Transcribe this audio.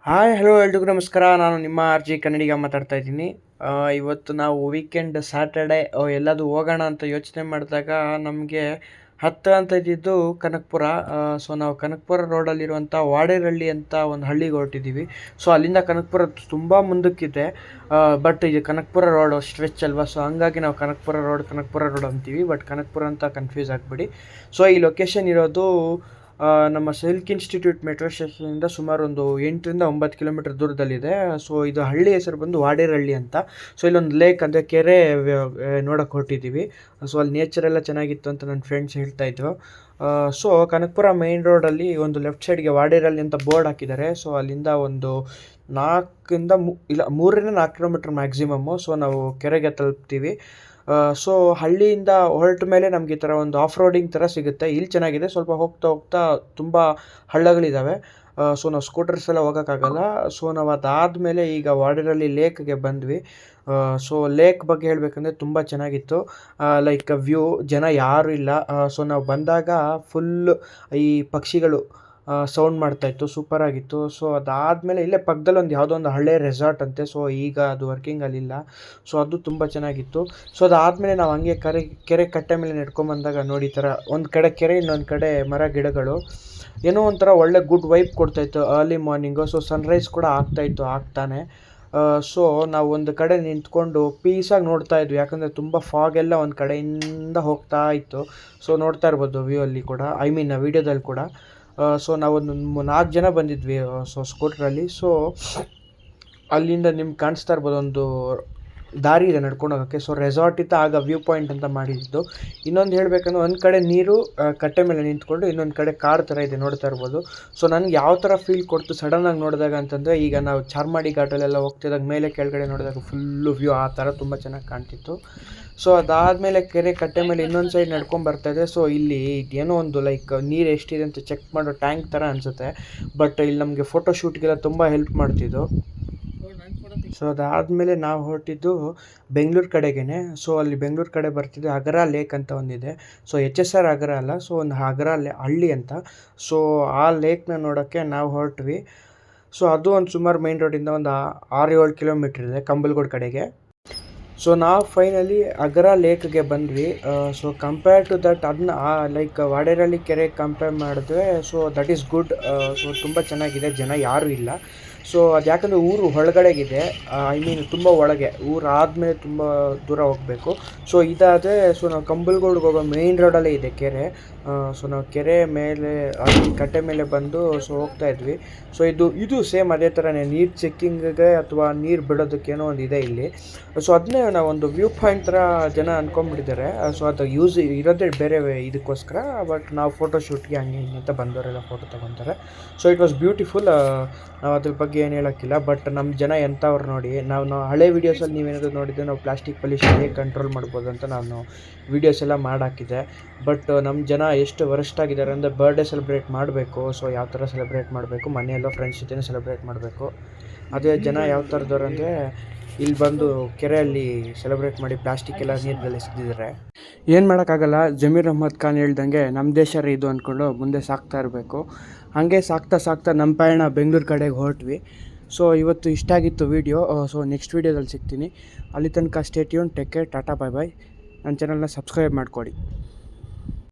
Hi hello ಎಲ್ರಿಗೂ ನಮಸ್ಕಾರ. ನಾನು ನಿಮ್ಮ ಆರ್.ಜಿ ಕನ್ನಡಿಗ ಮಾತಾಡ್ತಾ ಇದ್ದೀನಿ. ಇವತ್ತು ನಾವು ವೀಕೆಂಡ್ ಸ್ಯಾಟರ್ಡೆ ಎಲ್ಲಾದರೂ ಹೋಗೋಣ ಅಂತ ಯೋಚನೆ ಮಾಡಿದಾಗ ನಮಗೆ ಹತ್ತಿರ ಅಂತ ಇದ್ದಿದ್ದು ಕನಕಪುರ. ಸೊ ನಾವು ಕನಕಪುರ ರೋಡಲ್ಲಿರುವಂಥ ವಾಡೇರಹಳ್ಳಿ ಅಂತ ಒಂದು ಹಳ್ಳಿಗೆ ಹೊರಟಿದ್ದೀವಿ. ಸೊ ಅಲ್ಲಿಂದ ಕನಕಪುರ ತುಂಬ ಮುಂದಕ್ಕಿದೆ, ಬಟ್ ಇದು ಕನಕಪುರ ರೋಡ್ ಸ್ಟ್ರೆಚ್ ಅಲ್ವಾ, ಸೊ ಹಂಗಾಗಿ ನಾವು ಕನಕಪುರ ರೋಡ್ ಅಂತೀವಿ, ಬಟ್ ಕನಕಪುರ ಅಂತ ಕನ್ಫ್ಯೂಸ್ ಆಗಬೇಡಿ. ಸೊ ಈ ಲೊಕೇಶನ್ ಇರೋದು ನಮ್ಮ ಸಿಲ್ಕ್ ಇನ್ಸ್ಟಿಟ್ಯೂಟ್ ಮೆಟ್ರೋ ಸ್ಟೇಷನಿಂದ ಸುಮಾರು ಒಂದು 8 ರಿಂದ 9 ಕಿಲೋಮೀಟರ್ ದೂರದಲ್ಲಿದೆ. ಸೊ ಇದು ಹಳ್ಳಿ ಹೆಸರು ಬಂದು ವಾಡೇರಹಳ್ಳಿ ಅಂತ. ಸೊ ಇಲ್ಲೊಂದು ಲೇಕ್ ಅಂದರೆ ಕೆರೆ ನೋಡೋಕೆ ಹೊರಟಿದ್ದೀವಿ. ಸೊ ಅಲ್ಲಿ ನೇಚರ್ ಎಲ್ಲ ಚೆನ್ನಾಗಿತ್ತು ಅಂತ ನನ್ನ ಫ್ರೆಂಡ್ಸ್ ಹೇಳ್ತಾ ಇದ್ರು. ಸೊ ಕನಕಪುರ ಮೇನ್ ರೋಡಲ್ಲಿ ಒಂದು ಲೆಫ್ಟ್ ಸೈಡ್ಗೆ ವಾಡೇರಹಳ್ಳಿ ಅಂತ ಬೋರ್ಡ್ ಹಾಕಿದ್ದಾರೆ. ಸೊ ಅಲ್ಲಿಂದ ಒಂದು 3 ರಿಂದ 4 ಕಿಲೋಮೀಟರ್ ಮ್ಯಾಕ್ಸಿಮಮ್ಮು. ಸೊ ನಾವು ಕೆರೆಗೆ ತಲುಪ್ತೀವಿ. ಸೊ ಹಳ್ಳಿಯಿಂದ ಹೊರಟ ಮೇಲೆ ನಮಗೆ ಈ ಥರ ಒಂದು ಆಫ್ ರೋಡಿಂಗ್ ಥರ ಸಿಗುತ್ತೆ. ಇಲ್ಲಿ ಚೆನ್ನಾಗಿದೆ, ಸ್ವಲ್ಪ ಹೋಗ್ತಾ ಹೋಗ್ತಾ ತುಂಬ ಹಳ್ಳಗಳಿದ್ದಾವೆ. ಸೊ ನಾವು ಸ್ಕೂಟರ್ಸ್ ಎಲ್ಲ ಹೋಗೋಕ್ಕಾಗಲ್ಲ. ಸೊ ನಾವು ಅದಾದಮೇಲೆ ಈಗ ವಾಡೇರಹಳ್ಳಿ ಲೇಕ್ಗೆ ಬಂದ್ವಿ. ಸೊ ಲೇಕ್ ಬಗ್ಗೆ ಹೇಳಬೇಕಂದ್ರೆ ತುಂಬ ಚೆನ್ನಾಗಿತ್ತು. ಲೈಕ್ ವ್ಯೂ, ಜನ ಯಾರೂ ಇಲ್ಲ. ಸೊ ನಾವು ಬಂದಾಗ ಫುಲ್ಲು ಈ ಪಕ್ಷಿಗಳು ಸೌಂಡ್ ಮಾಡ್ತಾಯಿತ್ತು, ಸೂಪರಾಗಿತ್ತು. ಸೊ ಅದಾದಮೇಲೆ ಇಲ್ಲೇ ಪಕ್ಕದಲ್ಲಿ ಯಾವುದೋ ಒಂದು ಹಳೆ ರೆಸಾರ್ಟ್ ಅಂತೆ. ಸೊ ಈಗ ಅದು ವರ್ಕಿಂಗಲ್ಲಿಲ್ಲ. ಸೊ ಅದು ತುಂಬ ಚೆನ್ನಾಗಿತ್ತು. ಸೊ ಅದಾದಮೇಲೆ ನಾವು ಹಂಗೆ ಕೆರೆ ಕಟ್ಟೆ ಮೇಲೆ ನಡ್ಕೊಂಬಂದಾಗ ನೋಡಿ, ಈ ಥರ ಒಂದು ಕಡೆ ಕೆರೆ, ಇನ್ನೊಂದು ಕಡೆ ಮರ ಗಿಡಗಳು, ಏನೋ ಒಂಥರ ಒಳ್ಳೆ ಗುಡ್ ವೈಬ್ ಕೊಡ್ತಾಯಿತ್ತು ಅರ್ಲಿ ಮಾರ್ನಿಂಗು. ಸೊ ಸನ್ರೈಸ್ ಕೂಡ ಆಗ್ತಾಯಿತ್ತು ಆಗ್ತಾನೆ. ಸೊ ನಾವು ಒಂದು ಕಡೆ ನಿಂತ್ಕೊಂಡು ಪೀಸಾಗಿ ನೋಡ್ತಾ ಇದ್ವಿ, ಯಾಕಂದರೆ ತುಂಬ ಫಾಗ್ ಎಲ್ಲ ಒಂದು ಕಡೆಯಿಂದ ಹೋಗ್ತಾ ಇತ್ತು. ಸೊ ನೋಡ್ತಾ ಇರ್ಬೋದು ವ್ಯೂ ಅಲ್ಲಿ ಕೂಡ, ವೀಡಿಯೋದಲ್ಲಿ ಕೂಡ. ಸೊ ನಾವೊಂದು 4 ಜನ ಬಂದಿದ್ವಿ ಸೊ ಸ್ಕೂಟ್ರಲ್ಲಿ. ಸೊ ಅಲ್ಲಿಂದ ನಿಮ್ಗೆ ಕಾಣಿಸ್ತಾ ಇರ್ಬೋದು, ಒಂದು ದಾರಿ ಇದೆ ನಡ್ಕೊಂಡು ಹೋಗೋಕ್ಕೆ. ಸೊ ರೆಸಾರ್ಟ್ ಇತ್ತು, ಆಗ ವ್ಯೂ ಪಾಯಿಂಟ್ ಅಂತ ಮಾಡಿದ್ದು. ಇನ್ನೊಂದು ಹೇಳಬೇಕಂದ್ರೆ ಒಂದು ಕಡೆ ನೀರು ಕಟ್ಟೆ ಮೇಲೆ ನಿಂತ್ಕೊಂಡು, ಇನ್ನೊಂದು ಕಡೆ ಕಾರ್ ಥರ ಇದೆ, ನೋಡ್ತಾ ಇರ್ಬೋದು. ಸೊ ನನಗೆ ಯಾವ ಥರ ಫೀಲ್ ಕೊಡ್ತು ಸಡನ್ನಾಗಿ ನೋಡಿದಾಗ ಅಂತಂದರೆ, ಈಗ ನಾವು ಚಾರ್ಮಾಡಿ ಘಾಟಲ್ಲೆಲ್ಲ ಹೋಗ್ತಿದ್ದಾಗ ಮೇಲೆ ಕೆಳಗಡೆ ನೋಡಿದಾಗ ಫುಲ್ಲು ವ್ಯೂ ಆ ಥರ ತುಂಬ ಚೆನ್ನಾಗಿ ಕಾಣ್ತಿತ್ತು. ಸೊ ಅದಾದಮೇಲೆ ಕೆರೆ ಕಟ್ಟೆ ಮೇಲೆ ಇನ್ನೊಂದು ಸೈಡ್ ನಡ್ಕೊಂಡು ಬರ್ತಾಯಿದೆ. ಸೊ ಇಲ್ಲಿ ಏನೋ ಒಂದು ಲೈಕ್ ನೀರು ಎಷ್ಟಿದೆ ಅಂತ ಚೆಕ್ ಮಾಡೋ ಟ್ಯಾಂಕ್ ಥರ ಅನಿಸುತ್ತೆ, ಬಟ್ ಇಲ್ಲಿ ನಮಗೆ ಫೋಟೋ ಶೂಟ್ಗೆಲ್ಲ ತುಂಬ ಹೆಲ್ಪ್ ಮಾಡ್ತಿದ್ದು. ಸೊ ಅದಾದಮೇಲೆ ನಾವು ಹೊರಟಿದ್ದು ಬೆಂಗಳೂರು ಕಡೆಗೇ. ಸೊ ಅಲ್ಲಿ ಬೆಂಗಳೂರು ಕಡೆ ಬರ್ತಿದ್ದು ಅಗರ ಲೇಕ್ ಅಂತ ಒಂದಿದೆ. ಸೊ HSR ಅಗರ ಅಲ್ಲ, ಸೊ ಒಂದು ಅಗರ ಹಳ್ಳಿ ಅಂತ. ಸೊ ಆ ಲೇಕ್ನ ನೋಡೋಕ್ಕೆ ನಾವು ಹೊರಟ್ವಿ. ಸೊ ಅದು ಒಂದು ಸುಮಾರು ಮೇನ್ ರೋಡಿಂದ ಒಂದು 6-7 ಕಿಲೋಮೀಟ್ರ್ ಇದೆ ಕಂಬಲ್ಗೋಡ್ ಕಡೆಗೆ. ಸೊ ನಾವು ಫೈನಲಿ ಅಗರ ಲೇಕ್ಗೆ ಬಂದ್ವಿ. ಸೊ ಕಂಪೇರ್ ಟು ದಟ್ ಅದನ್ನ ಲೈಕ್ ವಾಡೇರಹಳ್ಳಿ ಕೆರೆ ಕಂಪೇರ್ ಮಾಡಿದ್ರೆ, so that is good. So ತುಂಬ ಚೆನ್ನಾಗಿದೆ, ಜನ ಯಾರೂ ಇಲ್ಲ. ಸೊ ಅದು ಯಾಕಂದರೆ ಊರು ಒಳಗಡೆಗಿದೆ, ತುಂಬ ಒಳಗೆ, ಊರು ಆದಮೇಲೆ ತುಂಬ ದೂರ ಹೋಗಬೇಕು. ಸೊ ಇದಾದರೆ, ಸೊ ನಾವು ಕಂಬಲ್ಗೋಡ್ಗೆ ಹೋಗೋ ಮೇಯ್ನ್ ರೋಡಲ್ಲೇ ಇದೆ ಕೆರೆ. ಸೊ ನಾವು ಕೆರೆ ಮೇಲೆ ಅಲ್ಲಿ ಕಟ್ಟೆ ಮೇಲೆ ಬಂದು ಸೊ ಹೋಗ್ತಾ ಇದ್ವಿ. ಸೊ ಇದು ಸೇಮ್ ಅದೇ ಥರನೇ ನೀರು ಚೆಕ್ಕಿಂಗ್ಗೆ ಅಥವಾ ನೀರು ಬಿಡೋದಕ್ಕೆ ಏನೋ ಒಂದು ಇದೆ ಇಲ್ಲಿ. ಸೊ ಅದನ್ನೇ ನಾವು ಒಂದು ವ್ಯೂ ಪಾಯಿಂಟ್ ಥರ ಜನ ಅಂದ್ಕೊಂಡ್ಬಿಟ್ಟಿದ್ದಾರೆ. ಸೊ ಅದು ಯೂಸ್ ಇರೋದೇ ಬೇರೆ ಇದಕ್ಕೋಸ್ಕರ, ಬಟ್ ನಾವು ಫೋಟೋ ಶೂಟ್ಗೆ ಹಂಗೆ ಹಿಂಗೆ ಅಂತ ಬಂದವರೆಲ್ಲ ಫೋಟೋ ತೊಗೊತಾರೆ. So it was beautiful. ನಾವು ಅದ್ರ ಬಗ್ಗೆ ಏನು ಹೇಳೋಕ್ಕಿಲ್ಲ, ಬಟ್ ನಮ್ಮ ಜನ ಎಂಥವ್ರು ನೋಡಿ. ನಾವು ಹಳೆ ವೀಡಿಯೋಸಲ್ಲಿ ನೀವೇನಾದರೂ ನೋಡಿದರೆ, ನಾವು ಪ್ಲಾಸ್ಟಿಕ್ ಪೊಲ್ಯೂಷನ್ ಹೇಗೆ ಕಂಟ್ರೋಲ್ ಮಾಡ್ಬೋದು ಅಂತ ನಾನು ವೀಡಿಯೋಸ್ ಎಲ್ಲ ಮಾಡಾಕಿದ್ದೆ. ಬಟ್ ನಮ್ಮ ಜನ ಎಷ್ಟು ವರಷ್ಟಾಗಿದ್ದಾರೆ ಅಂದರೆ, ಬರ್ಡೇ ಸೆಲೆಬ್ರೇಟ್ ಮಾಡಬೇಕು. ಸೊ ಯಾವ ಥರ ಸೆಲೆಬ್ರೇಟ್ ಮಾಡಬೇಕು, ಮನೆಯಲ್ಲೋ ಫ್ರೆಂಡ್ಸ್ ಜೊತೆ ಸೆಲೆಬ್ರೇಟ್ ಮಾಡಬೇಕು. ಅದೇ ಜನ ಯಾವ ಥರದವ್ರು ಅಂದರೆ, ಇಲ್ಲಿ ಬಂದು ಕೆರೆಯಲ್ಲಿ ಸೆಲೆಬ್ರೇಟ್ ಮಾಡಿ ಪ್ಲಾಸ್ಟಿಕ್ ಎಲ್ಲ ನೀರಲ್ಲಿ ಎಸೆದಿದ್ದಾರೆ. ಏನು ಮಾಡೋಕ್ಕಾಗಲ್ಲ. ಜಮೀರ್ ಅಹ್ಮದ್ ಖಾನ್ ಹೇಳ್ದಂಗೆ ನಮ್ಮ ದೇಶ ಇದು ಅಂದ್ಕೊಂಡು ಮುಂದೆ ಸಾಕ್ತಾ ಇರಬೇಕು. ಹಾಗೆ ಸಾಕ್ತಾ ನಮ್ಮ ಪಯಣ ಬೆಂಗಳೂರು ಕಡೆಗೆ ಹೊರಟ್ವಿ. ಸೊ ಇವತ್ತು ಇಷ್ಟ ಆಗಿತ್ತು ವೀಡಿಯೋ. ಸೊ ನೆಕ್ಸ್ಟ್ ವೀಡಿಯೋದಲ್ಲಿ ಸಿಗ್ತೀನಿ. ಅಲ್ಲಿ ತನಕ stay tune, take care, tata, bye bye. ನನ್ನ ಚಾನಲ್ನ ಸಬ್ಸ್ಕ್ರೈಬ್ ಮಾಡಿಕೊಡಿ.